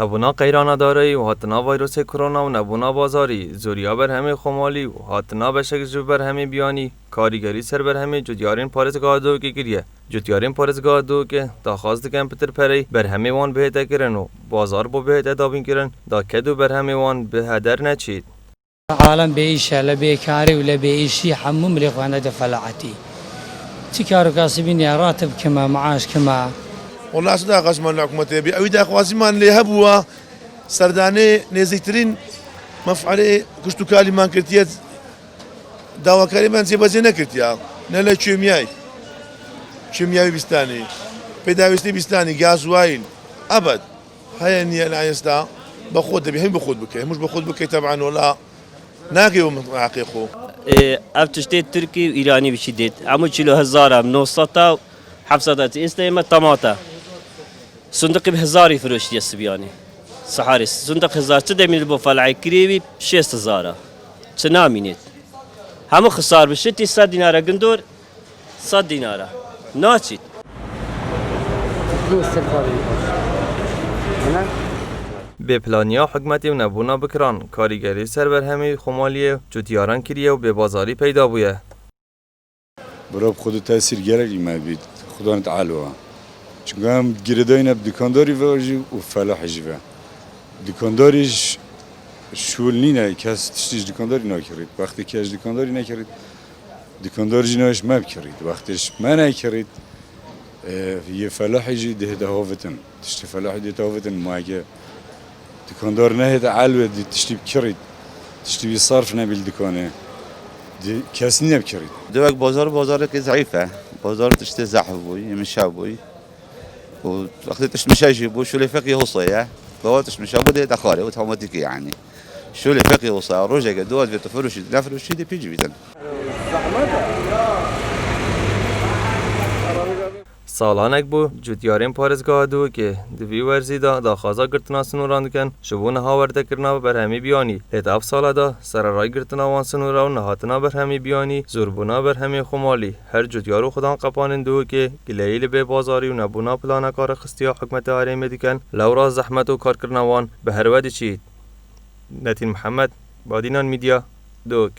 هبونا قیران داری و هاتنا ویروس کرونا و نبونا بازاری زوریا بر همه خمالی و هاتنا بشک جو بر همه بیانی کاریگری سر بر همه جدیارین پارزگاه دو که گریه جدیارین پارزگاه دو که تا خواست کمپیوتر پری بر همه وان بهت کرن و بازار بو بهت دابین کرن دا کدو بر همه وان به هدر نچید عالم بيشة لا بيكاري ولا بيشي حموم لإخوانا دفلعتي تكارو كاسبين راتب كما معاش كما والله صدق قسم الحكومة بي أويدا خوازمان اللي هبوا سرداني نزيترين مفعله كشتو كالي مان كرتيت دوا كريمان زي بزينة كرتيا نلا كيميائي بستاني بداويستي بستاني غاز وايل أبد هاي النية العيستا بخود بي هم بخود بكي مش بخود بكي طبعا ولا ناقي ومعاقيقو افتشتيت تركي وإيراني بشديد عمو كيلو هزارة من وسطة حبسة إنستيما طماطة صندوق بهزاري فروش الصبياني صحاري صندوق هزار تدعي من البوفالعي كريبي بشيست هزارة تنامينيت همو خسار بشتي 100 دينار قندور 100 دينار ناتشيت به پلانیا حکمتی و نبونا بکران کاریگری سر بر همه خمالیه جوتیاران کریه و به بازاری پیدا بویه برای خود تاثیر گرایی ما بید خدا نتعالوا چون هم گرداینا بدکانداری واجی و فلاح جوا دکانداریش شول نینه کس تشتیج دکانداری نکرد وقتی که اج دکانداری نکرد دکاندار جناش ما بکرد وقتش ما نکرد یه فلاحی جی ده هافتن تشتی فلاحی ده هافتن ما اگه دکاندار نهید علوه دی تشتی بکرد تشتی بیصرف نبیل دکانه دی کسی نبکرد دوك بازار که ضعیفه بازار تشتي زحف بوي مشاب بوي وقت تشمشاجي بو شو اللي فقي وصيه بوات تشمشاب بده دخاله اوتوماتيكي يعني شو اللي فقي وصيه روجا قدوات في تفرش نفرش دي بيجي بيتن سالانک بو جوتیارین پارزگاه دو که دوی ورزی دا خوازا گرتنا سنوران دکن شبو نها ورده کرنا بر همی بیانی لیتاف سالا دا سر رای گرتنا وان سنورا و نهاتنا بر همی بیانی زوربونا بر همی خمالی هر جوتیارو خودان قپانن دو که گلیل به بازاری و نبونا پلانا کار خستیا حکمت آریم دکن لورا زحمت و کار کرنا وان به هر ودی چید نتین محمد بادینان میدیا دوک